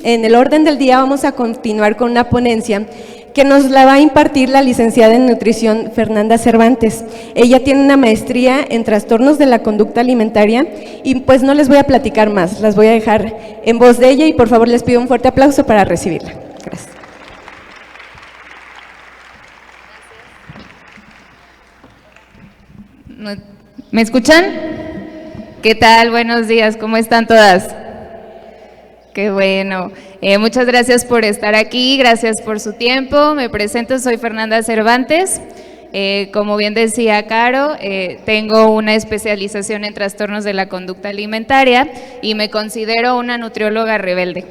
en el orden del día vamos a continuar con una ponencia que nos la va a impartir la licenciada en nutrición Fernanda Cervantes. Ella tiene una maestría en trastornos de la conducta alimentaria y pues no les voy a platicar más, las voy a dejar en voz de ella y por favor les pido un fuerte aplauso para recibirla. Gracias. ¿Me escuchan? ¿Qué tal? Buenos días, ¿cómo están todas? Qué bueno. Muchas gracias por estar aquí, gracias por su tiempo. Me presento, soy Fernanda Cervantes. Como bien decía Caro, tengo una especialización en trastornos de la conducta alimentaria y me considero una nutrióloga rebelde.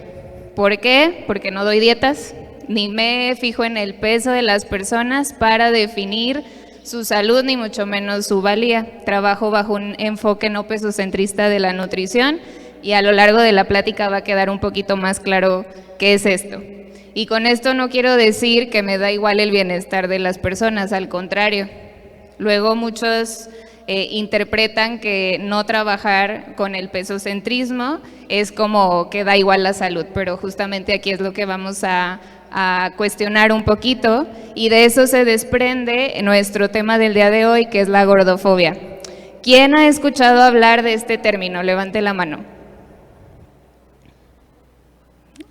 ¿Por qué? Porque no doy dietas, ni me fijo en el peso de las personas para definir su salud, ni mucho menos su valía. Trabajo bajo un enfoque no pesocentrista de la nutrición y a lo largo de la plática va a quedar un poquito más claro qué es esto. Y con esto no quiero decir que me da igual el bienestar de las personas, al contrario. Luego muchos interpretan que no trabajar con el pesocentrismo es como que da igual la salud, pero justamente aquí es lo que vamos a cuestionar un poquito y de eso se desprende nuestro tema del día de hoy, que es la gordofobia. ¿Quién ha escuchado hablar de este término? Levante la mano.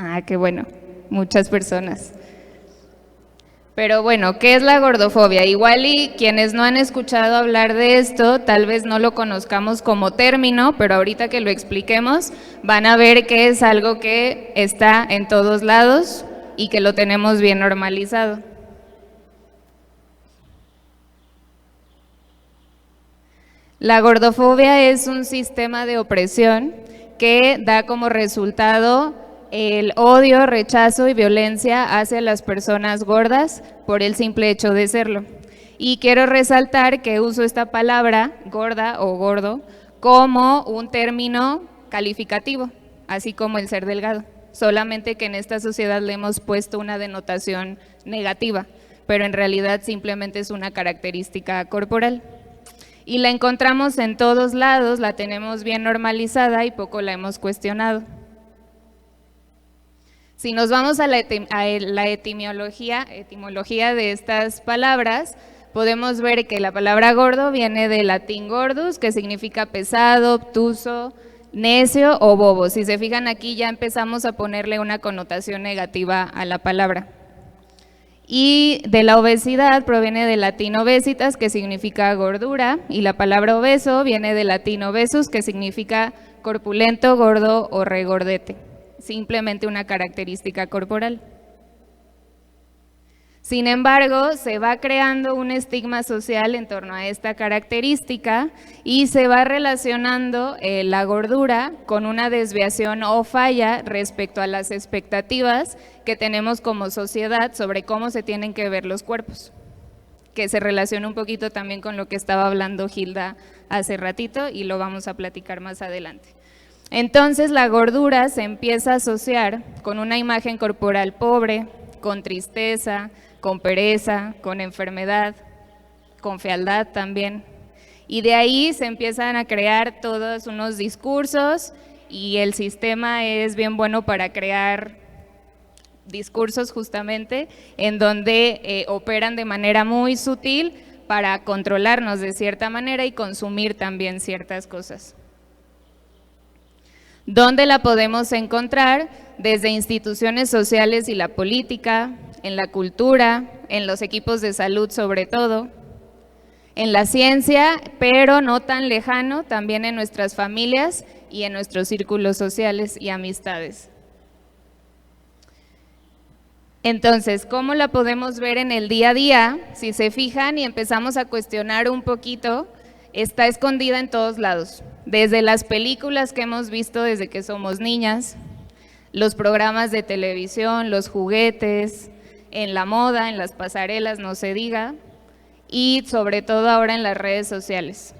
Ah, qué bueno, muchas personas. Pero bueno, ¿qué es la gordofobia? Igual y quienes no han escuchado hablar de esto, tal vez no lo conozcamos como término, pero ahorita que lo expliquemos, van a ver que es algo que está en todos lados y que lo tenemos bien normalizado. La gordofobia es un sistema de opresión que da como resultado el odio, rechazo y violencia hacia las personas gordas por el simple hecho de serlo. Y quiero resaltar que uso esta palabra, gorda o gordo, como un término calificativo, así como el ser delgado. Solamente que en esta sociedad le hemos puesto una denotación negativa, pero en realidad simplemente es una característica corporal. Y la encontramos en todos lados, la tenemos bien normalizada y poco la hemos cuestionado. Si nos vamos a la etimología de estas palabras, podemos ver que la palabra gordo viene del latín gordus, que significa pesado, obtuso, necio o bobo. Si se fijan aquí ya empezamos a ponerle una connotación negativa a la palabra. Y de la obesidad proviene del latín obesitas, que significa gordura, y la palabra obeso viene del latín obesus, que significa corpulento, gordo o regordete. Simplemente una característica corporal. Sin embargo, se va creando un estigma social en torno a esta característica y se va relacionando la gordura con una desviación o falla respecto a las expectativas que tenemos como sociedad sobre cómo se tienen que ver los cuerpos, que se relaciona un poquito también con lo que estaba hablando Hilda hace ratito y lo vamos a platicar más adelante. Entonces la gordura se empieza a asociar con una imagen corporal pobre, con tristeza, con pereza, con enfermedad, con fealdad también. Y de ahí se empiezan a crear todos unos discursos y el sistema es bien bueno para crear discursos justamente en donde operan de manera muy sutil para controlarnos de cierta manera y consumir también ciertas cosas. ¿Dónde la podemos encontrar? Desde instituciones sociales y la política, en la cultura, en los equipos de salud sobre todo, en la ciencia, pero no tan lejano, también en nuestras familias y en nuestros círculos sociales y amistades. Entonces, ¿cómo la podemos ver en el día a día? Si se fijan y empezamos a cuestionar un poquito, está escondida en todos lados, desde las películas que hemos visto desde que somos niñas, los programas de televisión, los juguetes, en la moda, en las pasarelas, no se diga, y sobre todo ahora en las redes sociales.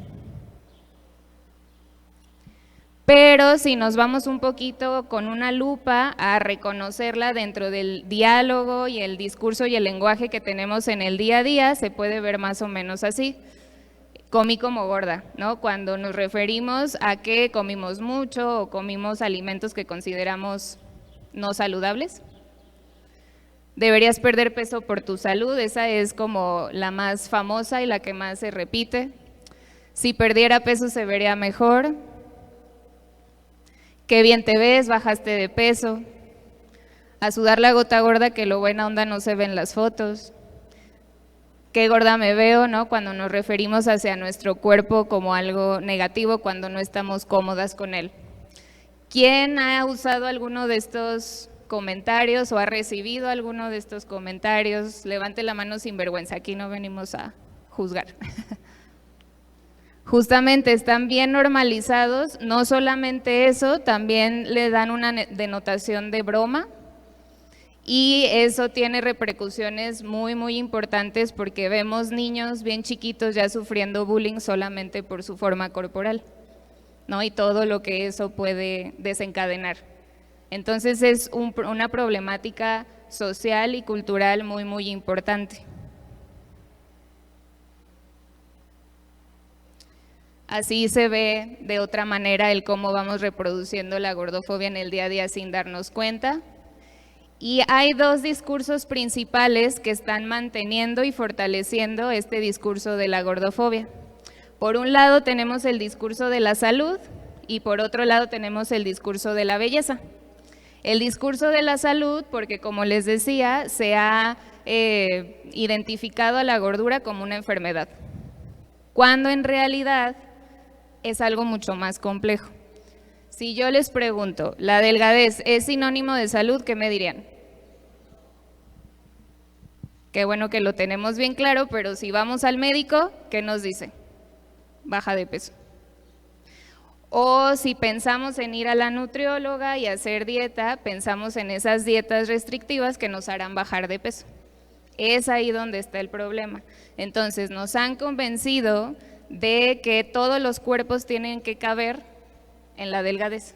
Pero si nos vamos un poquito con una lupa a reconocerla dentro del diálogo y el discurso y el lenguaje que tenemos en el día a día, se puede ver más o menos así. Comí como gorda, ¿no? Cuando nos referimos a que comimos mucho o comimos alimentos que consideramos no saludables. Deberías perder peso por tu salud, esa es como la más famosa y la que más se repite. Si perdiera peso se vería mejor. Qué bien te ves, bajaste de peso. A sudar la gota gorda, que lo buena onda no se ve en las fotos. Qué gorda me veo, ¿no? Cuando nos referimos hacia nuestro cuerpo como algo negativo, cuando no estamos cómodas con él. ¿Quién ha usado alguno de estos comentarios o ha recibido alguno de estos comentarios? Levante la mano sin vergüenza, aquí no venimos a juzgar. Justamente están bien normalizados, no solamente eso, también le dan una denotación de broma y eso tiene repercusiones muy importantes porque vemos niños bien chiquitos ya sufriendo bullying solamente por su forma corporal, ¿no? Y todo lo que eso puede desencadenar. Entonces es una problemática social y cultural muy importante. Así se ve de otra manera el cómo vamos reproduciendo la gordofobia en el día a día sin darnos cuenta. Y hay dos discursos principales que están manteniendo y fortaleciendo este discurso de la gordofobia. Por un lado tenemos el discurso de la salud y por otro lado tenemos el discurso de la belleza. El discurso de la salud, porque como les decía, se ha identificado a la gordura como una enfermedad, cuando en realidad es algo mucho más complejo. Si yo les pregunto, ¿la delgadez es sinónimo de salud? ¿Qué me dirían? Qué bueno que lo tenemos bien claro, pero si vamos al médico, ¿qué nos dice? Baja de peso. O si pensamos en ir a la nutrióloga y hacer dieta, pensamos en esas dietas restrictivas que nos harán bajar de peso. Es ahí donde está el problema. Entonces nos han convencido de que todos los cuerpos tienen que caber en la delgadez,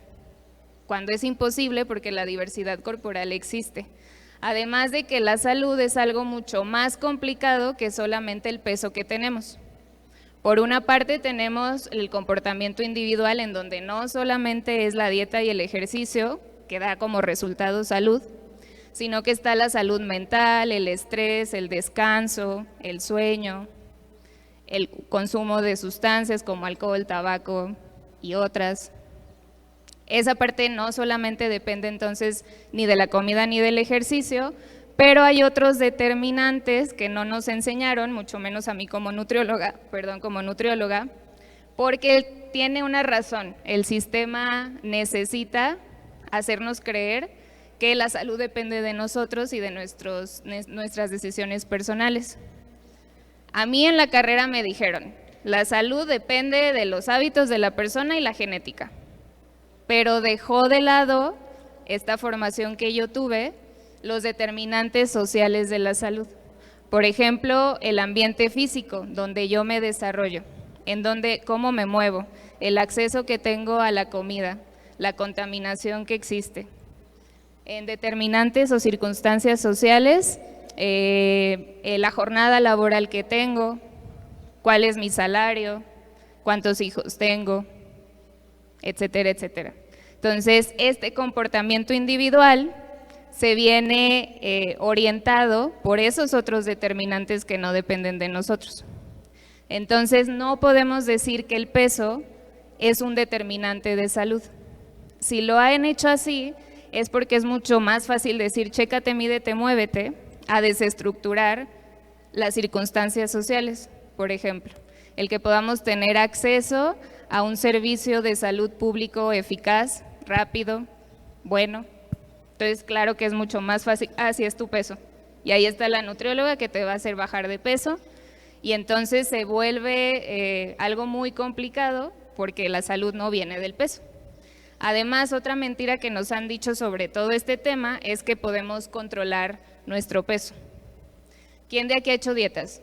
cuando es imposible porque la diversidad corporal existe. Además de que la salud es algo mucho más complicado que solamente el peso que tenemos. Por una parte tenemos el comportamiento individual en donde no solamente es la dieta y el ejercicio que da como resultado salud, sino que está la salud mental, el estrés, el descanso, el sueño, el consumo de sustancias como alcohol, tabaco y otras. Esa parte no solamente depende entonces ni de la comida ni del ejercicio, pero hay otros determinantes que no nos enseñaron, mucho menos a mí como nutrióloga, porque tiene una razón. El sistema necesita hacernos creer que la salud depende de nosotros y de nuestras decisiones personales. A mí en la carrera me dijeron, la salud depende de los hábitos de la persona y la genética, pero dejó de lado esta formación que yo tuve, los determinantes sociales de la salud. Por ejemplo, el ambiente físico, donde yo me desarrollo, cómo me muevo, el acceso que tengo a la comida, la contaminación que existe. En determinantes o circunstancias sociales, la jornada laboral que tengo, cuál es mi salario, cuántos hijos tengo, etcétera, etcétera. Entonces, este comportamiento individual se viene orientado por esos otros determinantes que no dependen de nosotros. Entonces, no podemos decir que el peso es un determinante de salud. Si lo han hecho así, es porque es mucho más fácil decir, chécate, mídete, muévete, a desestructurar las circunstancias sociales, por ejemplo. El que podamos tener acceso a un servicio de salud público eficaz, rápido, bueno. Entonces, claro que es mucho más fácil, sí es tu peso. Y ahí está la nutrióloga que te va a hacer bajar de peso y entonces se vuelve algo muy complicado porque la salud no viene del peso. Además, otra mentira que nos han dicho sobre todo este tema es que podemos controlar nuestro peso. ¿Quién de aquí ha hecho dietas?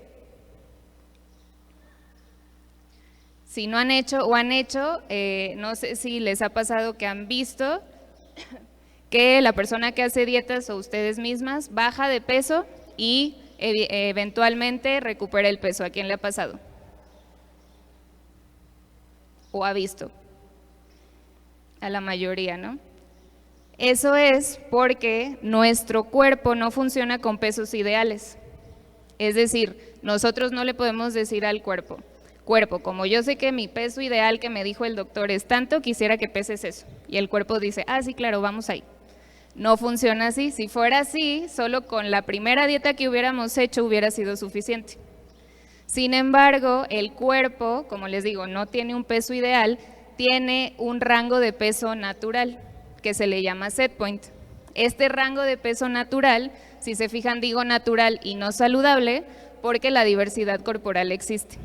Si no han hecho o han hecho, no sé si les ha pasado que han visto que la persona que hace dietas o ustedes mismas baja de peso y eventualmente recupera el peso. ¿A quién le ha pasado? ¿O ha visto? A la mayoría, ¿no? Eso es porque nuestro cuerpo no funciona con pesos ideales. Es decir, nosotros no le podemos decir al cuerpo, como yo sé que mi peso ideal que me dijo el doctor es tanto, quisiera que peses eso. Y el cuerpo dice, ah, sí, claro, vamos ahí. No funciona así. Si fuera así, solo con la primera dieta que hubiéramos hecho hubiera sido suficiente. Sin embargo, el cuerpo, como les digo, no tiene un peso ideal, tiene un rango de peso natural, que se le llama set point. Este rango de peso natural, si se fijan, digo natural y no saludable, porque la diversidad corporal existe.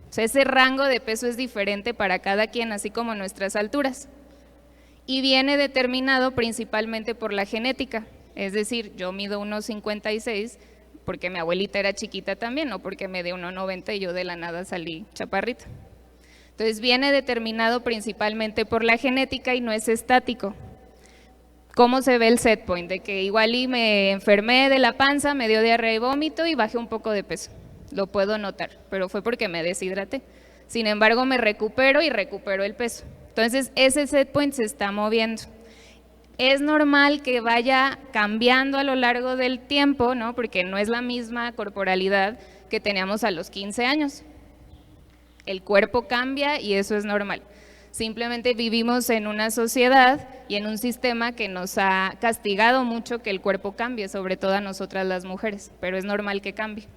O sea, ese rango de peso es diferente para cada quien, así como nuestras alturas. Y viene determinado principalmente por la genética. Es decir, yo mido 1,56 porque mi abuelita era chiquita también, no porque me dé 1,90 y yo de la nada salí chaparrita. Entonces viene determinado principalmente por la genética y no es estático. ¿Cómo se ve el set point? De que igual y me enfermé de la panza, me dio diarrea y vómito y bajé un poco de peso. Lo puedo notar, pero fue porque me deshidraté. Sin embargo, me recupero y recupero el peso. Entonces, ese set point se está moviendo. Es normal que vaya cambiando a lo largo del tiempo, ¿no? Porque no es la misma corporalidad que teníamos a los 15 años. El cuerpo cambia y eso es normal. Simplemente vivimos en una sociedad y en un sistema que nos ha castigado mucho que el cuerpo cambie, sobre todo a nosotras las mujeres, pero es normal que cambie.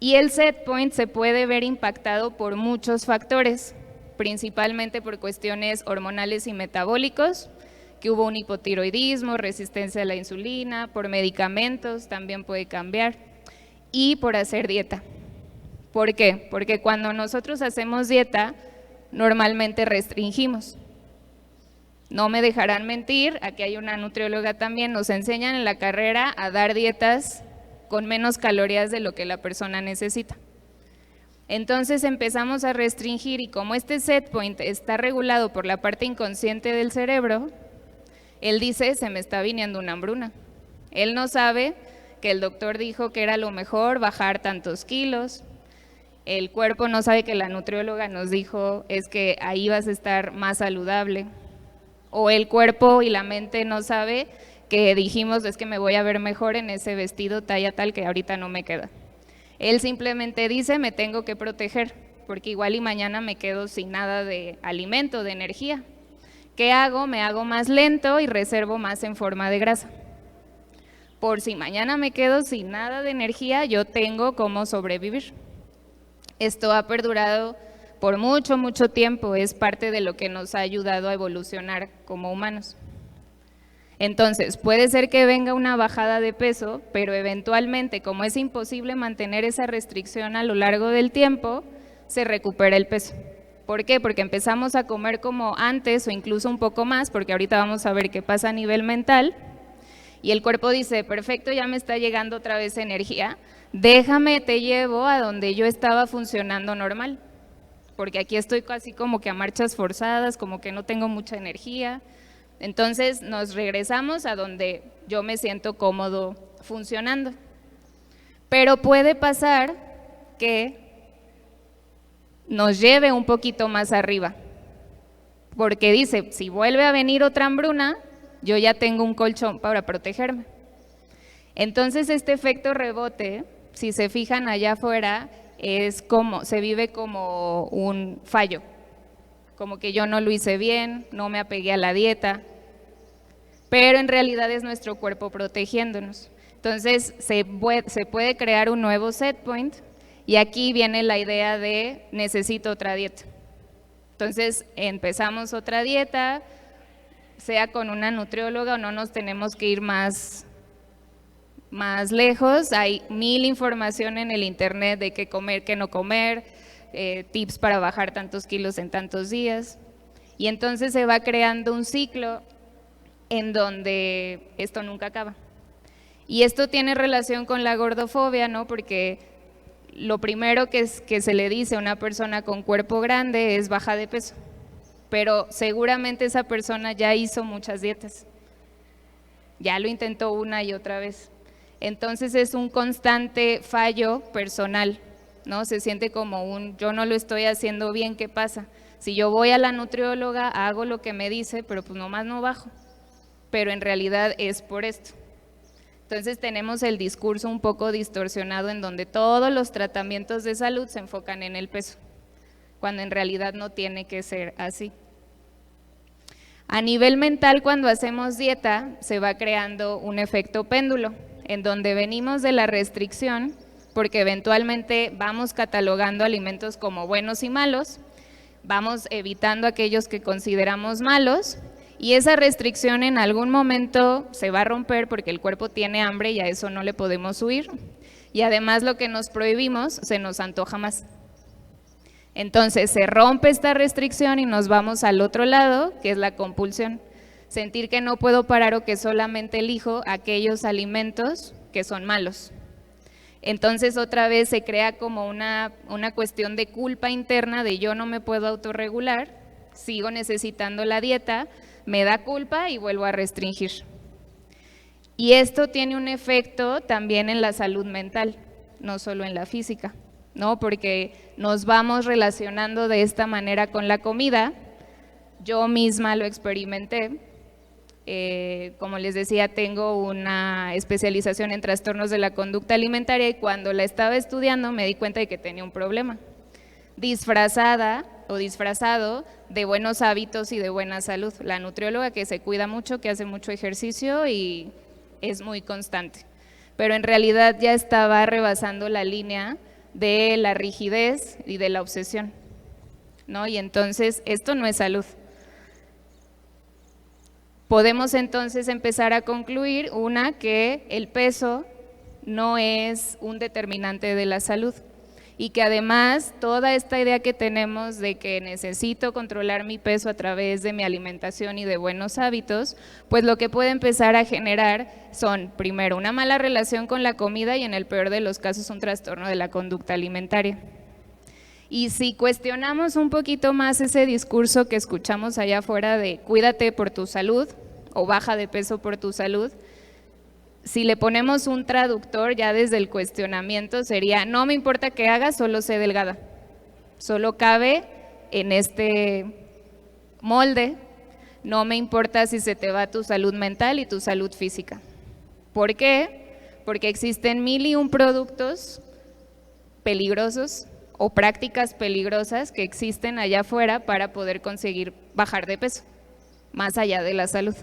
Y el set point se puede ver impactado por muchos factores, principalmente por cuestiones hormonales y metabólicos, que hubo un hipotiroidismo, resistencia a la insulina, por medicamentos también puede cambiar, y por hacer dieta. ¿Por qué? Porque cuando nosotros hacemos dieta, normalmente restringimos. No me dejarán mentir, aquí hay una nutrióloga también, nos enseñan en la carrera a dar dietas con menos calorías de lo que la persona necesita. Entonces empezamos a restringir y como este set point está regulado por la parte inconsciente del cerebro, él dice, se me está viniendo una hambruna. Él no sabe que el doctor dijo que era lo mejor bajar tantos kilos. El cuerpo no sabe que la nutrióloga nos dijo es que ahí vas a estar más saludable. O el cuerpo y la mente no sabe que dijimos es que me voy a ver mejor en ese vestido talla tal que ahorita no me queda. Él simplemente dice me tengo que proteger porque igual y mañana me quedo sin nada de alimento, de energía. ¿Qué hago? Me hago más lento y reservo más en forma de grasa. Por si mañana me quedo sin nada de energía, yo tengo cómo sobrevivir. Esto ha perdurado por mucho, mucho tiempo, es parte de lo que nos ha ayudado a evolucionar como humanos. Entonces, puede ser que venga una bajada de peso, pero eventualmente, como es imposible mantener esa restricción a lo largo del tiempo, se recupera el peso. ¿Por qué? Porque empezamos a comer como antes o incluso un poco más, porque ahorita vamos a ver qué pasa a nivel mental, y el cuerpo dice, perfecto, ya me está llegando otra vez energía, déjame, te llevo a donde yo estaba funcionando normal, porque aquí estoy casi como que a marchas forzadas, como que no tengo mucha energía. Entonces nos regresamos a donde yo me siento cómodo funcionando. Pero puede pasar que nos lleve un poquito más arriba, porque dice, si vuelve a venir otra hambruna, yo ya tengo un colchón para protegerme. Entonces este efecto rebote, si se fijan allá afuera, es como, se vive como un fallo, como que yo no lo hice bien, no me apegué a la dieta, pero en realidad es nuestro cuerpo protegiéndonos. Entonces se puede crear un nuevo set point y aquí viene la idea de necesito otra dieta. Entonces empezamos otra dieta, sea con una nutrióloga o no nos tenemos que ir más lejos, hay 1000 información en el internet de qué comer, qué no comer, tips para bajar tantos kilos en tantos días, y entonces se va creando un ciclo en donde esto nunca acaba. Y esto tiene relación con la gordofobia, ¿no? Porque lo primero que se le dice a una persona con cuerpo grande es baja de peso, pero seguramente esa persona ya hizo muchas dietas, ya lo intentó una y otra vez. Entonces es un constante fallo personal, ¿no? Se siente como un yo no lo estoy haciendo bien, ¿qué pasa? Si yo voy a la nutrióloga, hago lo que me dice, pero pues nomás no bajo. pero en realidad es por esto. Entonces tenemos el discurso un poco distorsionado en donde todos los tratamientos de salud se enfocan en el peso, cuando en realidad no tiene que ser así. A nivel mental, cuando hacemos dieta, se va creando un efecto péndulo, en donde venimos de la restricción, porque eventualmente vamos catalogando alimentos como buenos y malos, vamos evitando aquellos que consideramos malos, y esa restricción en algún momento se va a romper porque el cuerpo tiene hambre y a eso no le podemos huir, y además lo que nos prohibimos se nos antoja más. Entonces se rompe esta restricción y nos vamos al otro lado, que es la compulsión. Sentir que no puedo parar o que solamente elijo aquellos alimentos que son malos. Entonces otra vez se crea como una cuestión de culpa interna de yo no me puedo autorregular, sigo necesitando la dieta, me da culpa y vuelvo a restringir. Y esto tiene un efecto también en la salud mental, no solo en la física, ¿no? Porque nos vamos relacionando de esta manera con la comida. Yo misma lo experimenté. Como les decía, tengo una especialización en trastornos de la conducta alimentaria y cuando la estaba estudiando me di cuenta de que tenía un problema, disfrazada o disfrazado de buenos hábitos y de buena salud. La nutrióloga que se cuida mucho, que hace mucho ejercicio y es muy constante, pero en realidad ya estaba rebasando la línea de la rigidez y de la obsesión, ¿no? Y entonces esto no es salud. Podemos entonces empezar a concluir que el peso no es un determinante de la salud y que además toda esta idea que tenemos de que necesito controlar mi peso a través de mi alimentación y de buenos hábitos, pues lo que puede empezar a generar son, primero, una mala relación con la comida y en el peor de los casos un trastorno de la conducta alimentaria. Y si cuestionamos un poquito más ese discurso que escuchamos allá afuera de cuídate por tu salud o baja de peso por tu salud, si le ponemos un traductor ya desde el cuestionamiento sería, no me importa qué hagas, solo sé delgada, solo cabe en este molde, no me importa si se te va tu salud mental y tu salud física. ¿Por qué? Porque existen 1001 productos peligrosos o prácticas peligrosas que existen allá afuera para poder conseguir bajar de peso, más allá de la salud.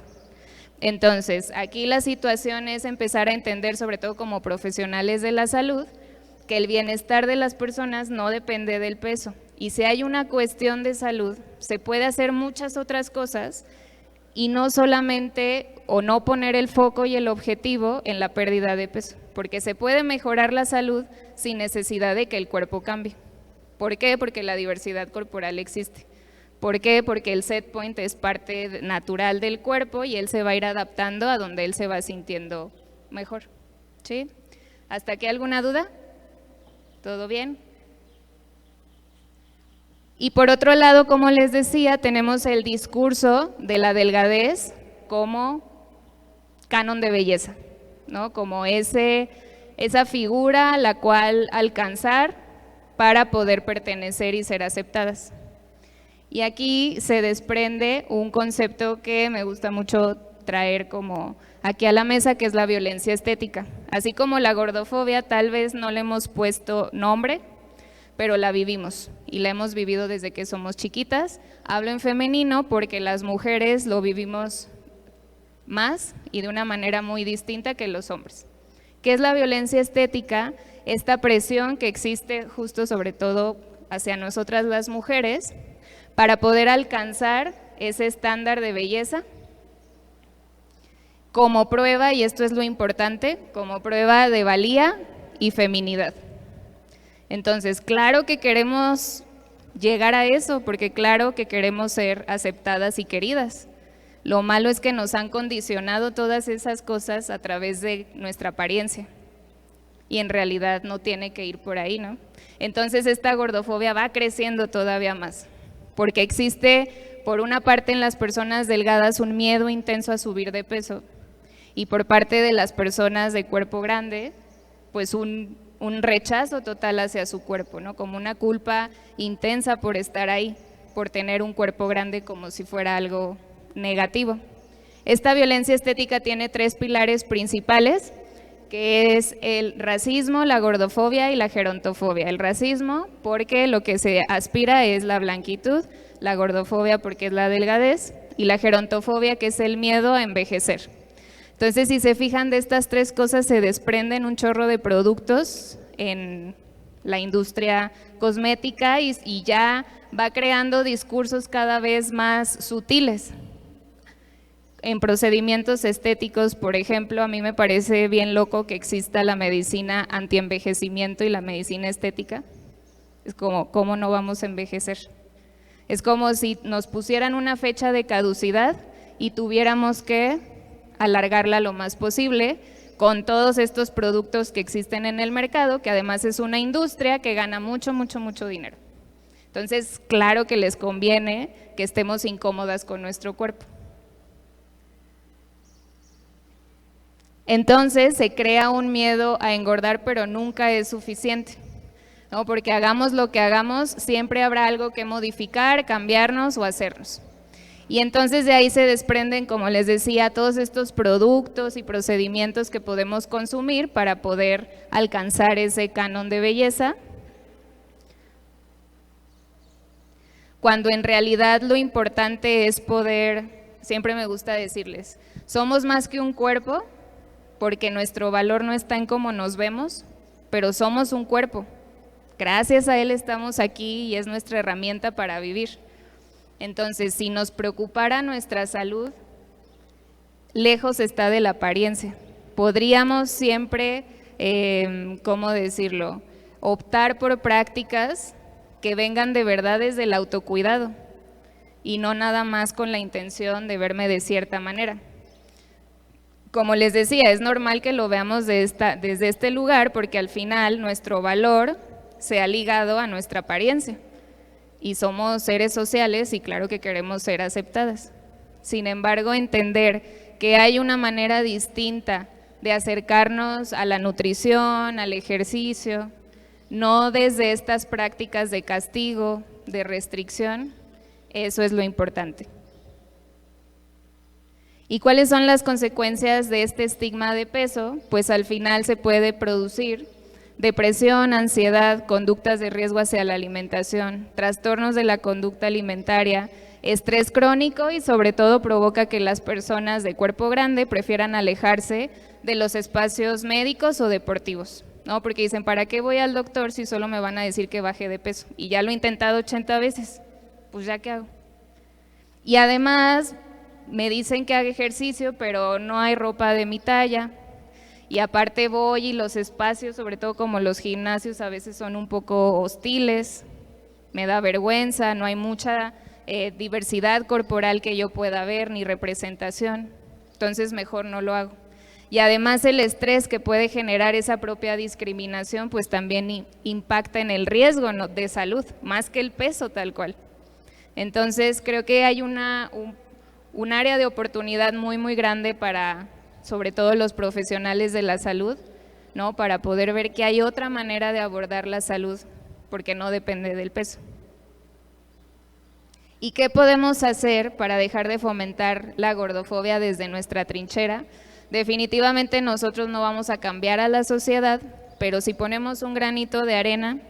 Entonces, aquí la situación es empezar a entender, sobre todo como profesionales de la salud, que el bienestar de las personas no depende del peso. Y si hay una cuestión de salud, se puede hacer muchas otras cosas y no solamente o no poner el foco y el objetivo en la pérdida de peso, porque se puede mejorar la salud sin necesidad de que el cuerpo cambie. ¿Por qué? Porque la diversidad corporal existe. ¿Por qué? Porque el set point es parte natural del cuerpo y él se va a ir adaptando a donde él se va sintiendo mejor. ¿Sí? ¿Hasta aquí alguna duda? ¿Todo bien? Y por otro lado, como les decía, tenemos el discurso de la delgadez como canon de belleza, ¿no? Como esa figura a la cual alcanzar para poder pertenecer y ser aceptadas. Y aquí se desprende un concepto que me gusta mucho traer como aquí a la mesa, que es la violencia estética. Así como la gordofobia, tal vez no le hemos puesto nombre, pero la vivimos y la hemos vivido desde que somos chiquitas. Hablo en femenino porque las mujeres lo vivimos más y de una manera muy distinta que los hombres. ¿Qué es la violencia estética? Esta presión que existe justo sobre todo hacia nosotras las mujeres, para poder alcanzar ese estándar de belleza como prueba, y esto es lo importante, como prueba de valía y feminidad. Entonces, claro que queremos llegar a eso, porque claro que queremos ser aceptadas y queridas. Lo malo es que nos han condicionado todas esas cosas a través de nuestra apariencia. Y en realidad no tiene que ir por ahí, ¿no? Entonces esta gordofobia va creciendo todavía más, porque existe por una parte en las personas delgadas un miedo intenso a subir de peso y por parte de las personas de cuerpo grande pues un rechazo total hacia su cuerpo, ¿no? Como una culpa intensa por estar ahí, por tener un cuerpo grande como si fuera algo negativo. Esta violencia estética tiene 3 pilares principales, que es el racismo, la gordofobia y la gerontofobia. El racismo porque lo que se aspira es la blanquitud, la gordofobia porque es la delgadez y la gerontofobia que es el miedo a envejecer. Entonces, si se fijan, de estas 3 cosas se desprenden un chorro de productos en la industria cosmética y ya va creando discursos cada vez más sutiles. En procedimientos estéticos, por ejemplo, a mí me parece bien loco que exista la medicina antienvejecimiento y la medicina estética. Es como, ¿cómo no vamos a envejecer? Es como si nos pusieran una fecha de caducidad y tuviéramos que alargarla lo más posible con todos estos productos que existen en el mercado, que además es una industria que gana mucho, mucho, mucho dinero. Entonces, claro que les conviene que estemos incómodas con nuestro cuerpo. Entonces se crea un miedo a engordar, pero nunca es suficiente, ¿no? Porque hagamos lo que hagamos, siempre habrá algo que modificar, cambiarnos o hacernos. Y entonces de ahí se desprenden, como les decía, todos estos productos y procedimientos que podemos consumir para poder alcanzar ese canon de belleza, cuando en realidad lo importante es poder, siempre me gusta decirles, somos más que un cuerpo, porque nuestro valor no está en cómo nos vemos, pero somos un cuerpo. Gracias a él estamos aquí y es nuestra herramienta para vivir. Entonces, si nos preocupara nuestra salud, lejos está de la apariencia. Podríamos siempre, ¿cómo decirlo?, optar por prácticas que vengan de verdad desde el autocuidado y no nada más con la intención de verme de cierta manera. Como les decía, es normal que lo veamos desde este lugar porque al final nuestro valor se ha ligado a nuestra apariencia y somos seres sociales y claro que queremos ser aceptadas. Sin embargo, entender que hay una manera distinta de acercarnos a la nutrición, al ejercicio, no desde estas prácticas de castigo, de restricción, eso es lo importante. ¿Y cuáles son las consecuencias de este estigma de peso? Pues al final se puede producir depresión, ansiedad, conductas de riesgo hacia la alimentación, trastornos de la conducta alimentaria, estrés crónico y sobre todo provoca que las personas de cuerpo grande prefieran alejarse de los espacios médicos o deportivos, ¿no? Porque dicen, ¿para qué voy al doctor si solo me van a decir que baje de peso? Y ya lo he intentado 80 veces, pues ya qué hago. Y además me dicen que haga ejercicio, pero no hay ropa de mi talla. Y aparte voy y los espacios, sobre todo como los gimnasios, a veces son un poco hostiles, me da vergüenza, no hay mucha diversidad corporal que yo pueda ver, ni representación, entonces mejor no lo hago. Y además el estrés que puede generar esa propia discriminación, pues también impacta en el riesgo, ¿no?, de salud, más que el peso tal cual. Entonces creo que hay un área de oportunidad muy, muy grande para, sobre todo los profesionales de la salud, ¿no?, para poder ver que hay otra manera de abordar la salud, porque no depende del peso. ¿Y qué podemos hacer para dejar de fomentar la gordofobia desde nuestra trinchera? Definitivamente nosotros no vamos a cambiar a la sociedad, pero si ponemos un granito de arena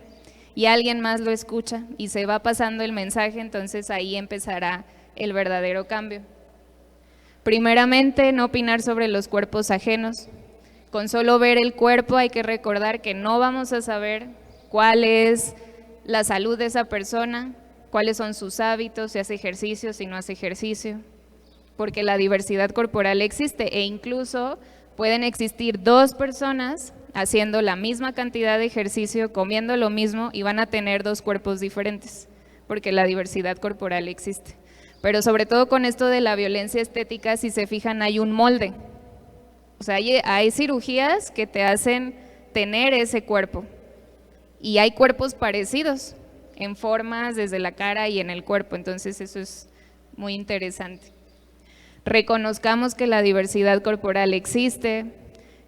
y alguien más lo escucha y se va pasando el mensaje, entonces ahí empezará el verdadero cambio. Primeramente, no opinar sobre los cuerpos ajenos. Con solo ver el cuerpo hay que recordar que no vamos a saber cuál es la salud de esa persona, cuáles son sus hábitos, si hace ejercicio, si no hace ejercicio, porque la diversidad corporal existe e incluso pueden existir 2 personas haciendo la misma cantidad de ejercicio, comiendo lo mismo y van a tener 2 cuerpos diferentes, porque la diversidad corporal existe. Pero sobre todo con esto de la violencia estética, si se fijan, hay un molde. O sea, hay cirugías que te hacen tener ese cuerpo y hay cuerpos parecidos en formas desde la cara y en el cuerpo, entonces eso es muy interesante. Reconozcamos que la diversidad corporal existe,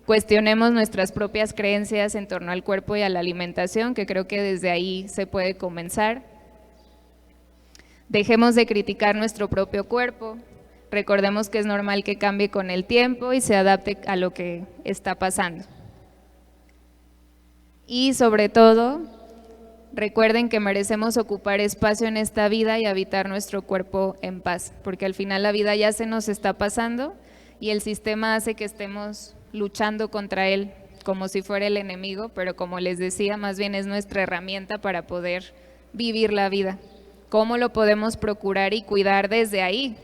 cuestionemos nuestras propias creencias en torno al cuerpo y a la alimentación, que creo que desde ahí se puede comenzar. Dejemos de criticar nuestro propio cuerpo, recordemos que es normal que cambie con el tiempo y se adapte a lo que está pasando. Y sobre todo, recuerden que merecemos ocupar espacio en esta vida y habitar nuestro cuerpo en paz, porque al final la vida ya se nos está pasando y el sistema hace que estemos luchando contra él como si fuera el enemigo, pero como les decía, más bien es nuestra herramienta para poder vivir la vida. ¿Cómo lo podemos procurar y cuidar desde ahí?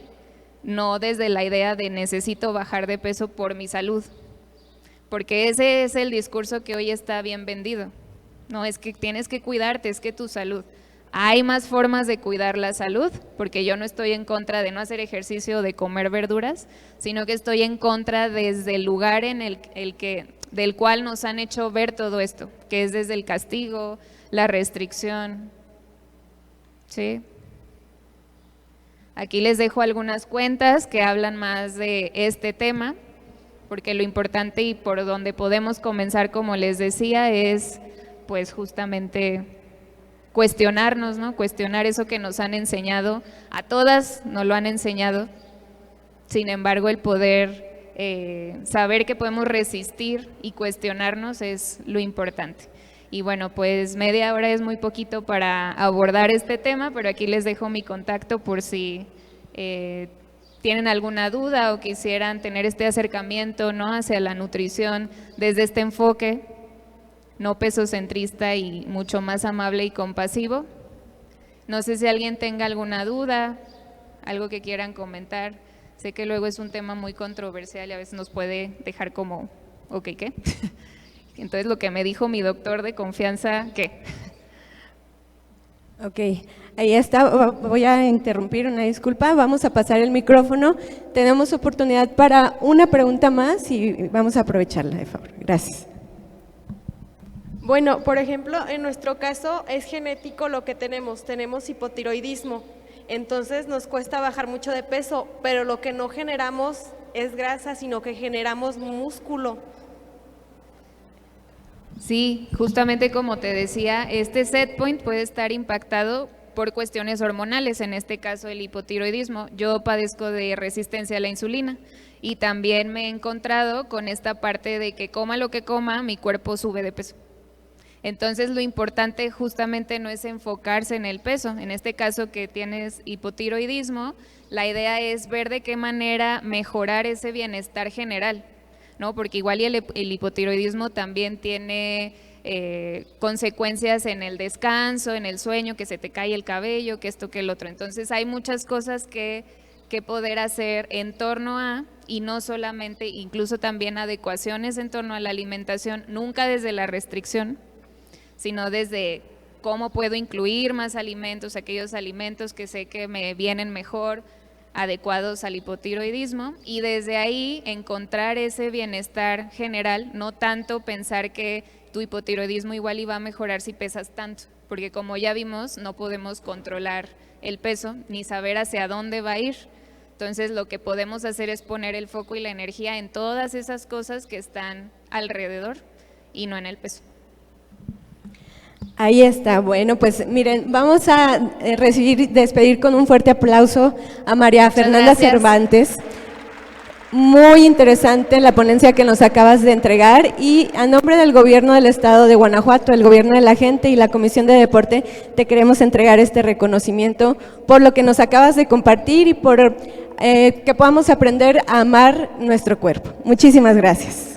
No desde la idea de necesito bajar de peso por mi salud, porque ese es el discurso que hoy está bien vendido. No, es que tienes que cuidarte, es que tu salud. Hay más formas de cuidar la salud, porque yo no estoy en contra de no hacer ejercicio o de comer verduras, sino que estoy en contra desde el lugar en del cual nos han hecho ver todo esto, que es desde el castigo, la restricción. ¿Sí? Aquí les dejo algunas cuentas que hablan más de este tema, porque lo importante y por donde podemos comenzar, como les decía, es pues justamente cuestionarnos, ¿no? Cuestionar eso que nos han enseñado, a todas nos lo han enseñado, sin embargo el poder saber que podemos resistir y cuestionarnos es lo importante. Y bueno, pues media hora es muy poquito para abordar este tema, pero aquí les dejo mi contacto por si tienen alguna duda o quisieran tener este acercamiento, ¿no?, hacia la nutrición desde este enfoque no pesocentrista y mucho más amable y compasivo. No sé si alguien tenga alguna duda, algo que quieran comentar. Sé que luego es un tema muy controversial y a veces nos puede dejar como, ok, ¿qué? Entonces lo que me dijo mi doctor de confianza, ¿qué? Ok, ahí está, voy a interrumpir, una disculpa, vamos a pasar el micrófono, tenemos oportunidad para una pregunta más y vamos a aprovecharla, de favor, gracias. Bueno, por ejemplo, en nuestro caso es genético lo que tenemos hipotiroidismo, entonces nos cuesta bajar mucho de peso, pero lo que no generamos es grasa, sino que generamos músculo. Sí, justamente como te decía, este set point puede estar impactado por cuestiones hormonales, en este caso el hipotiroidismo. Yo padezco de resistencia a la insulina y también me he encontrado con esta parte de que coma lo que coma, mi cuerpo sube de peso. Entonces lo importante justamente no es enfocarse en el peso, en este caso que tienes hipotiroidismo, la idea es ver de qué manera mejorar ese bienestar general, ¿no? Porque igual y el hipotiroidismo también tiene consecuencias en el descanso, en el sueño, que se te cae el cabello, que esto, que el otro. Entonces hay muchas cosas que poder hacer en torno a, y no solamente, incluso también adecuaciones en torno a la alimentación, nunca desde la restricción, sino desde cómo puedo incluir más alimentos, aquellos alimentos que sé que me vienen mejor, adecuados al hipotiroidismo, y desde ahí encontrar ese bienestar general, no tanto pensar que tu hipotiroidismo igual iba a mejorar si pesas tanto, porque como ya vimos no podemos controlar el peso ni saber hacia dónde va a ir. Entonces lo que podemos hacer es poner el foco y la energía en todas esas cosas que están alrededor y no en el peso. Ahí está, bueno, pues miren, vamos a despedir con un fuerte aplauso a María Fernanda Cervantes. Muy interesante la ponencia que nos acabas de entregar, y a nombre del Gobierno del Estado de Guanajuato, el Gobierno de la Gente y la Comisión de Deporte, te queremos entregar este reconocimiento por lo que nos acabas de compartir y por que podamos aprender a amar nuestro cuerpo. Muchísimas gracias.